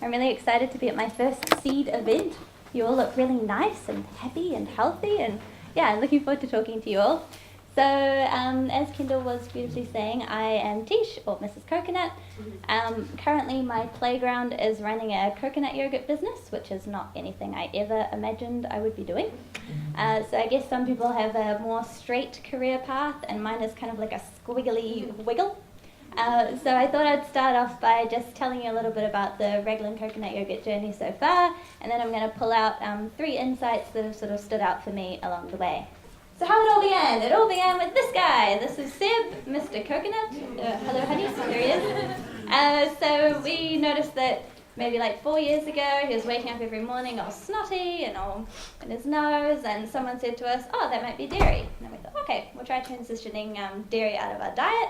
I'm really excited to be at my first seed event. You all look really nice and happy and healthy, and yeah, I'm looking forward to talking to you all. So, as Kendall was beautifully saying, I am Tish, or Mrs. Coconut. Currently, my playground is running a coconut yogurt business, which is not anything I ever imagined I would be doing. So I guess some people have a more straight career path, and mine is kind of like a squiggly wiggle. So I thought I'd start off by just telling you a little bit about the Raglan Coconut Yoghurt journey so far, and then I'm going to pull out 3 insights that have sort of stood out for me along the way. So how it all began? It all began with this guy. This is Seb, Mr. Coconut. Hello, honeys. There he is. So we noticed that maybe like 4 years ago, he was waking up every morning all snotty and all in his nose, and someone said to us, oh, that might be dairy. And then we thought, okay, we'll try transitioning dairy out of our diet.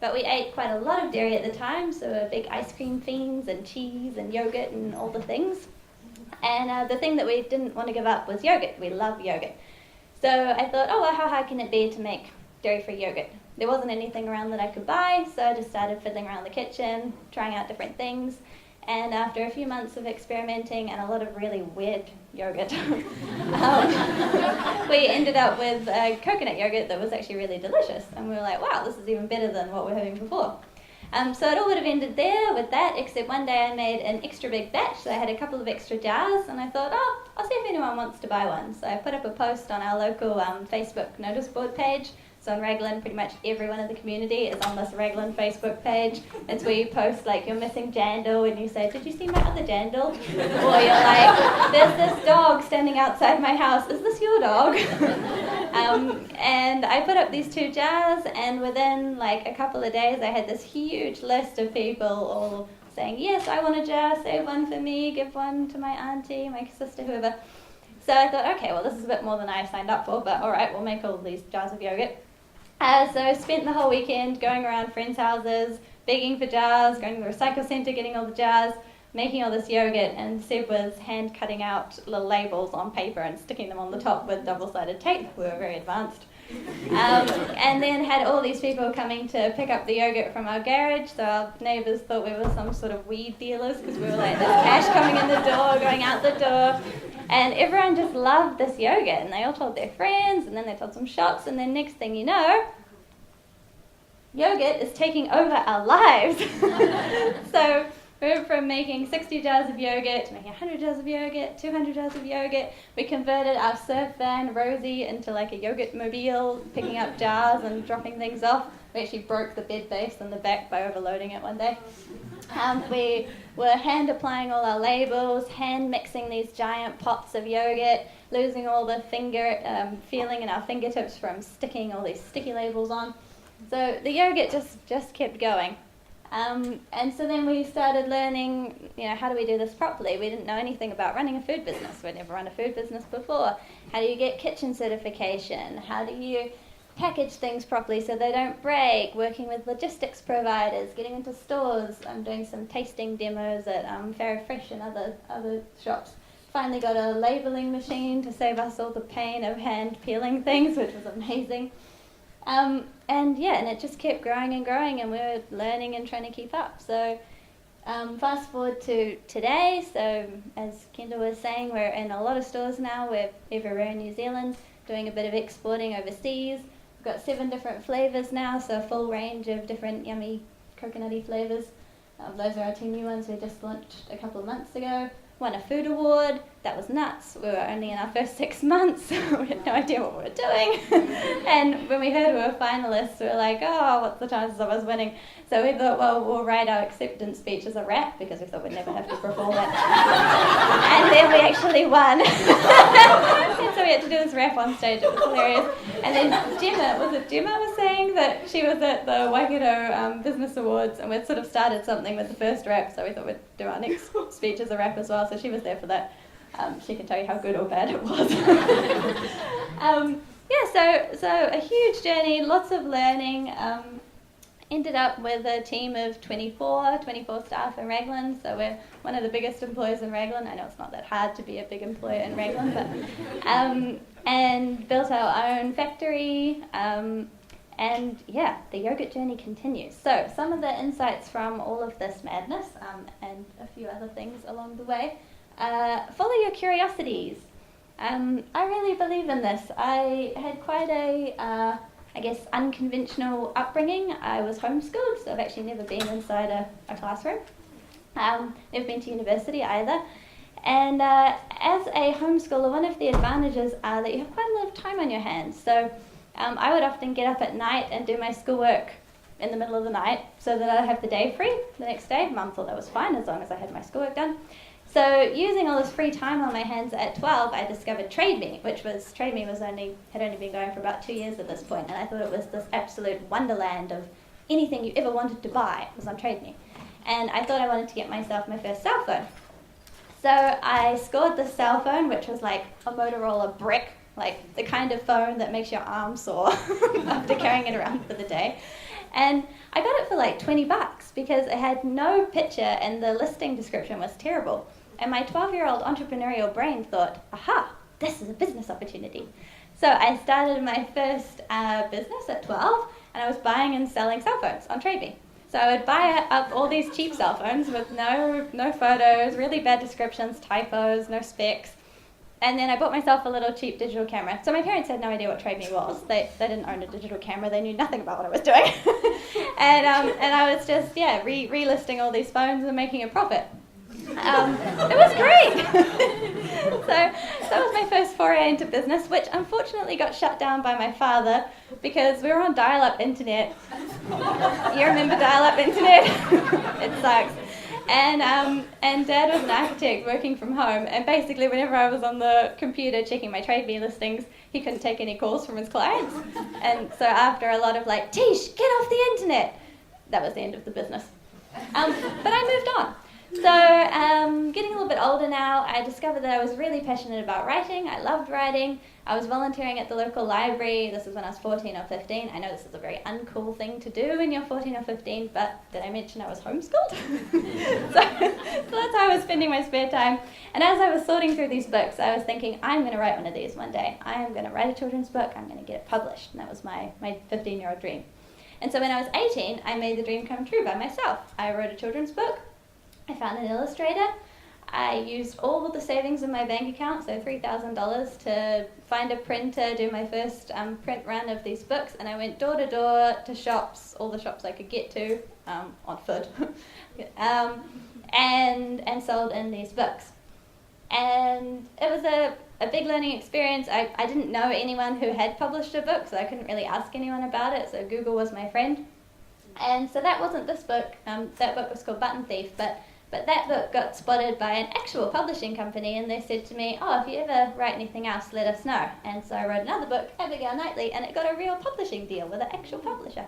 But we ate quite a lot of dairy at the time, so we're big ice cream fiends and cheese and yogurt and all the things. And the thing that we didn't want to give up was yogurt. We love yogurt. So I thought, oh, well, how hard can it be to make dairy-free yogurt? There wasn't anything around that I could buy, so I just started fiddling around the kitchen, trying out different things. And after a few months of experimenting and a lot of really weird yogurt, we ended up with a coconut yogurt that was actually really delicious. And we were like, wow, this is even better than what we were having before. So it all would have ended there with that, except one day I made an extra big batch, so I had a couple of extra jars, and I thought, oh, I'll see if anyone wants to buy one. So I put up a post on our local Facebook notice board page. So on Raglan, pretty much everyone in the community is on this Raglan Facebook page. It's where you post like you're missing Jandal and you say, did you see my other Jandal? Or you're like, there's this dog standing outside my house. Is this your dog? And I put up these 2 jars, and within like a couple of days I had this huge list of people all saying, yes, I want a jar, save one for me, give one to my auntie, my sister, whoever. So I thought, okay, well this is a bit more than I signed up for, but all right, we'll make all these jars of yogurt. So I spent the whole weekend going around friends' houses, begging for jars, going to the recycle centre, getting all the jars, making all this yogurt, and Seb was hand cutting out little labels on paper and sticking them on the top with double-sided tape. We were very advanced. And then had all these people coming to pick up the yogurt from our garage, so our neighbours thought we were some sort of weed dealers because we were like, there's cash coming in the door, going out the door. And everyone just loved this yogurt, and they all told their friends, and then they told some shops, and then next thing you know, yogurt is taking over our lives. So we went from making 60 jars of yogurt to making 100 jars of yogurt, 200 jars of yogurt. We converted our surf van, Rosie, into like a yogurt mobile, picking up jars and dropping things off. We actually broke the bed base in the back by overloading it one day. We were hand applying all our labels, hand mixing these giant pots of yogurt, losing all the feeling in our fingertips from sticking all these sticky labels on. So the yogurt just kept going. And so then we started learning, how do we do this properly? We didn't know anything about running a food business. We'd never run a food business before. How do you get kitchen certification? How do you package things properly so they don't break? Working with logistics providers, getting into stores. I'm doing some tasting demos at Farrow Fresh and other shops. Finally got a labelling machine to save us all the pain of hand peeling things, which was amazing. And it just kept growing and growing, and we were learning and trying to keep up. So fast forward to today, so as Kendall was saying, we're in a lot of stores now. We're everywhere in New Zealand, doing a bit of exporting overseas. We've got 7 different flavours now, so a full range of different yummy coconutty flavours. Those are our 2 new ones we just launched a couple of months ago. Won a food award. That was nuts. We were only in our first 6 months. We had no idea what we were doing. And when we heard we were finalists, we were like, oh, what's the chances of us winning? So we thought, well, we'll write our acceptance speech as a rap, because we thought we'd never have to perform it. And then we actually won. And so we had to do this rap on stage. It was hilarious. And then Gemma was saying that she was at the Waikato Business Awards, and we'd sort of started something with the first rap, so we thought we'd do our next speech as a rap as well. So she was there for that. She can tell you how good or bad it was. So a huge journey, lots of learning. Ended up with a team of 24 staff in Raglan, so we're one of the biggest employers in Raglan. I know it's not that hard to be a big employer in Raglan, but and built our own factory, And yeah, the yogurt journey continues. So some of the insights from all of this madness, and a few other things along the way. Follow your curiosities. I really believe in this. I had quite a, unconventional upbringing. I was homeschooled, so I've actually never been inside a classroom. Never been to university either. And as a homeschooler, one of the advantages are that you have quite a lot of time on your hands. So I would often get up at night and do my schoolwork in the middle of the night so that I'd have the day free the next day. Mum thought that was fine as long as I had my schoolwork done. So using all this free time on my hands at 12, I discovered Trade Me, Trade Me had only been going for about 2 years at this point, and I thought it was this absolute wonderland of anything you ever wanted to buy was on Trade Me. And I thought I wanted to get myself my first cell phone. So I scored this cell phone, which was like a Motorola brick, like the kind of phone that makes your arm sore after carrying it around for the day. And I got it for like $20 because it had no picture and the listing description was terrible. And my 12-year-old entrepreneurial brain thought, aha, this is a business opportunity. So I started my first business at 12, and I was buying and selling cell phones on Trade Me. So I would buy up all these cheap cell phones with no photos, really bad descriptions, typos, no specs. And then I bought myself a little cheap digital camera. So my parents had no idea what Trade Me was. They didn't own a digital camera. They knew nothing about what I was doing. and I was just, relisting all these phones and making a profit. It was great. So that was my first foray into business, which unfortunately got shut down by my father because we were on dial-up internet. You remember dial-up internet? It sucks. And Dad was an architect working from home, and basically whenever I was on the computer checking my Trade Me listings, he couldn't take any calls from his clients. And so after a lot of like, Tish, get off the internet, that was the end of the business. But I moved on. So getting a little bit older now, I discovered that I was really passionate about writing. I loved writing. I was volunteering at the local library. This was when I was 14 or 15. I know this is a very uncool thing to do when you're 14 or 15, but did I mention I was homeschooled? so that's how I was spending my spare time. And as I was sorting through these books, I was thinking, I'm going to write one of these one day. I am going to write a children's book. I'm going to get it published. And that was my 15-year-old dream. And so when I was 18, I made the dream come true by myself. I wrote a children's book. I found an illustrator. I used all of the savings in my bank account, so $3,000, to find a printer, do my first print run of these books, and I went door to door to shops, all the shops I could get to, on foot, and sold in these books. And it was a big learning experience. I didn't know anyone who had published a book, so I couldn't really ask anyone about it, so Google was my friend. And so that wasn't this book. That book was called Button Thief, but that book got spotted by an actual publishing company, and they said to me, if you ever write anything else, let us know. And so I wrote another book, Abigail Knightley, and it got a real publishing deal with an actual publisher.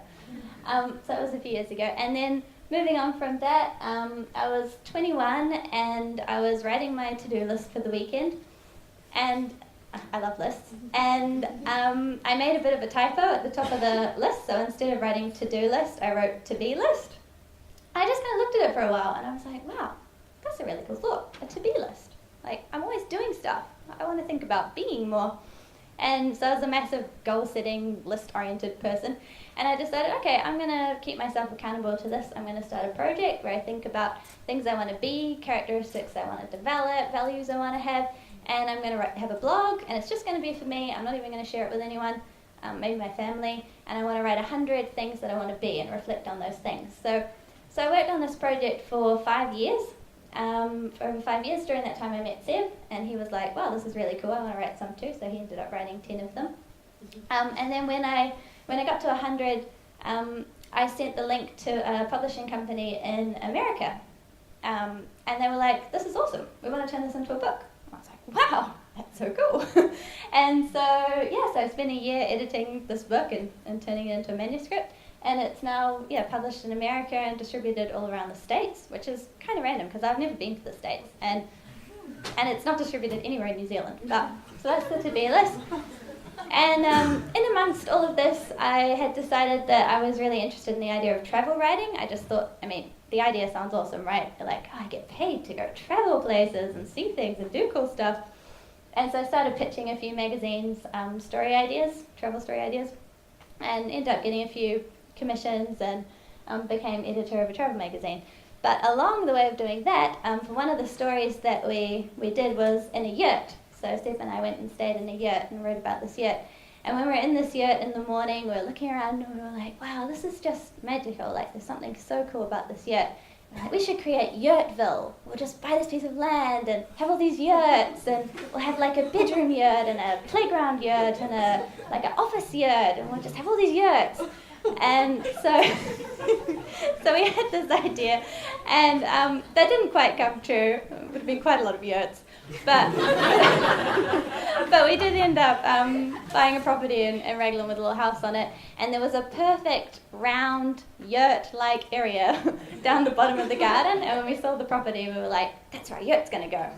So that was a few years ago. And then moving on from that, I was 21, and I was writing my to-do list for the weekend. And I love lists. And I made a bit of a typo at the top of the list, so instead of writing to-do list, I wrote to-be list. I just kind of looked at it for a while, and I was like, wow, that's a really cool thought, a to-be list. Like, I'm always doing stuff. I want to think about being more. And so I was a massive goal-setting, list-oriented person, and I decided, okay, I'm going to keep myself accountable to this. I'm going to start a project where I think about things I want to be, characteristics I want to develop, values I want to have, and I'm going to have a blog, and it's just going to be for me. I'm not even going to share it with anyone, maybe my family, and I want to write 100 things that I want to be and reflect on those things. So I worked on this project for 5 years. For over 5 years. During that time I met Seb, and he was like, wow, this is really cool, I want to write some too, so he ended up writing 10 of them. And then when I got to 100, I sent the link to a publishing company in America. And they were like, this is awesome, we want to turn this into a book. I was like, wow, that's so cool. And so I spent a year editing this book and turning it into a manuscript. And it's now, published in America and distributed all around the States, which is kind of random because I've never been to the States. And it's not distributed anywhere in New Zealand. So that's the to-be list. And in amongst all of this, I had decided that I was really interested in the idea of travel writing. I just thought, the idea sounds awesome, right? Like, I get paid to go travel places and see things and do cool stuff. And so I started pitching a few magazines, travel story ideas. and ended up getting a few commissions and became editor of a travel magazine. But along the way of doing that, one of the stories that we did was in a yurt. So Steph and I went and stayed in a yurt and wrote about this yurt. And when we were in this yurt in the morning, we were looking around and we were like, wow, this is just magical. Like, there's something so cool about this yurt. We're like, we should create Yurtville. We'll just buy this piece of land and have all these yurts, and we'll have like a bedroom yurt and a playground yurt and an office yurt, and we'll just have all these yurts. And so we had this idea, and that didn't quite come true. It would have been quite a lot of yurts. But we did end up buying a property in Raglan with a little house on it, and there was a perfect round yurt-like area down the bottom of the garden, and when we sold the property we were like, that's where our yurt's going to go.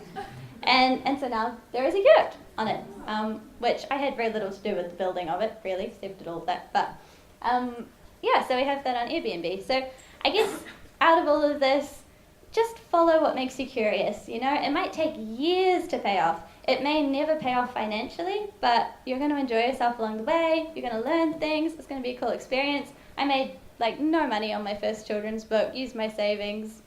And so now there is a yurt on it, which I had very little to do with the building of it, really. Steph did all of that. But so we have that on Airbnb. So I guess out of all of this, just follow what makes you curious. You know, it might take years to pay off. It may never pay off financially, but you're going to enjoy yourself along the way. You're going to learn things. It's going to be a cool experience. I made no money on my first children's book, used my savings,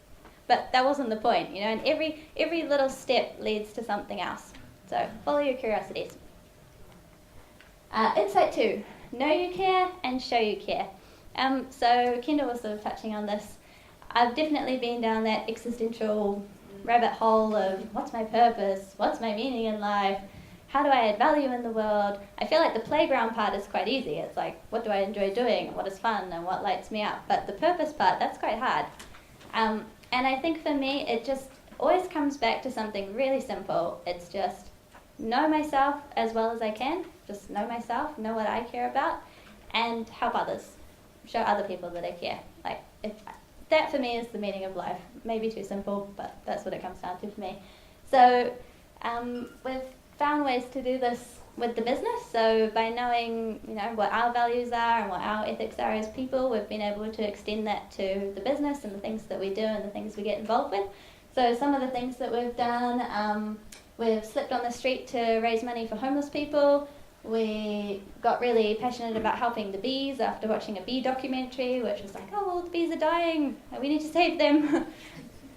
but that wasn't the point, you know, and every little step leads to something else. So follow your curiosities. Insight 2, know you care and show you care. So Kendall was sort of touching on this. I've definitely been down that existential rabbit hole of what's my purpose, what's my meaning in life, how do I add value in the world. I feel like the playground part is quite easy. It's like, what do I enjoy doing, what is fun, and what lights me up. But the purpose part, that's quite hard. And I think for me, it just always comes back to something really simple. It's just know myself as well as I can. Just know myself, know what I care about, and help others. Show other people that I care. That for me is the meaning of life. Maybe too simple, but that's what it comes down to for me. So we've found ways to do this with the business. So by knowing, you know, what our values are and what our ethics are as people, we've been able to extend that to the business and the things that we do and the things we get involved with. So some of the things that we've done, we've slept on the street to raise money for homeless people. We got really passionate about helping the bees after watching a bee documentary, which was like, oh, well, the bees are dying, we need to save them.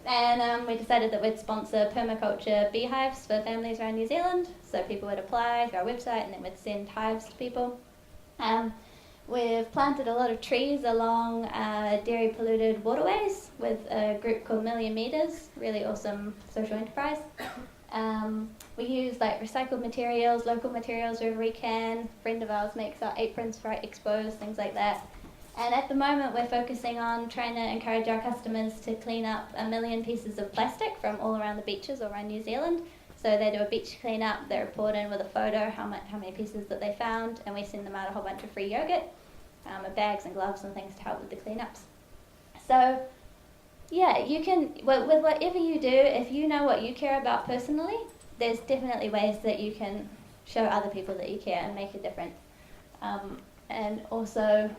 And we decided that we'd sponsor permaculture beehives for families around New Zealand, so people would apply through our website and then we'd send hives to people. We've planted a lot of trees along dairy polluted waterways with a group called Million Meters, really awesome social enterprise. We use recycled materials, local materials wherever we can. A friend of ours makes our aprons for our expos, things like that. And at the moment we're focusing on trying to encourage our customers to clean up 1 million pieces of plastic from all around the beaches all around New Zealand. So they do a beach cleanup, they report in with a photo how many pieces that they found, and we send them out a whole bunch of free yogurt, bags and gloves and things to help with the cleanups. So yeah, you can, with whatever you do, if you know what you care about personally, there's definitely ways that you can show other people that you care and make a difference. And also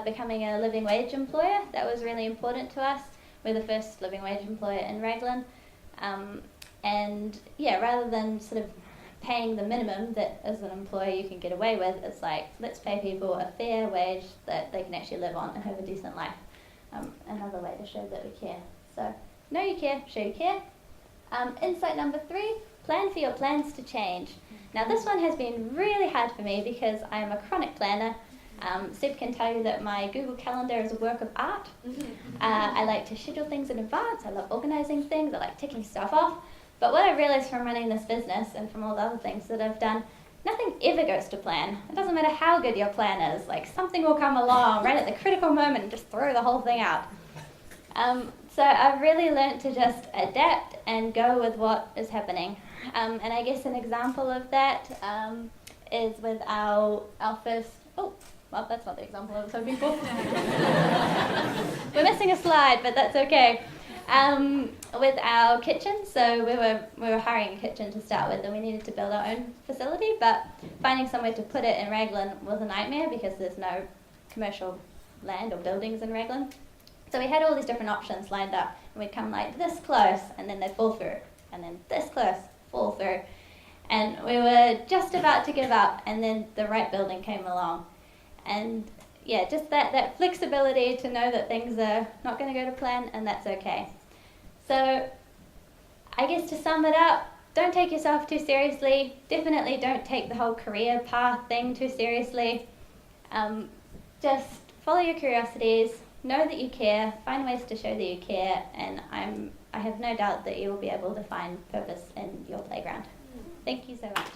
becoming a living wage employer, that was really important to us. We're the first living wage employer in Raglan. And yeah, rather than sort of paying the minimum that as an employer you can get away with, it's like, let's pay people a fair wage that they can actually live on and have a decent life. Another way to show that we care. So, know you care, show you care. Insight number 3, plan for your plans to change. Now this one has been really hard for me because I am a chronic planner. Seb can tell you that my Google Calendar is a work of art. I like to schedule things in advance. I love organizing things. I like ticking stuff off. But what I realized from running this business and from all the other things that I've done, nothing ever goes to plan. It doesn't matter how good your plan is. Something will come along right at the critical moment and just throw the whole thing out. So I've really learned to just adapt and go with what is happening. And I guess an example of that is with our first... Oh, well, that's not the example I was hoping for. We're missing a slide, but that's okay. With our kitchen, so we were hiring a kitchen to start with, and we needed to build our own facility, but finding somewhere to put it in Raglan was a nightmare because there's no commercial land or buildings in Raglan. So we had all these different options lined up, and we'd come this close, and then they'd fall through, and then this close, fall through. And we were just about to give up, and then the right building came along. And yeah, just that flexibility to know that things are not going to go to plan, and that's okay. So I guess to sum it up, don't take yourself too seriously. Definitely don't take the whole career path thing too seriously. Just follow your curiosities, know that you care, find ways to show that you care, and I have no doubt that you will be able to find purpose in your playground. Thank you so much.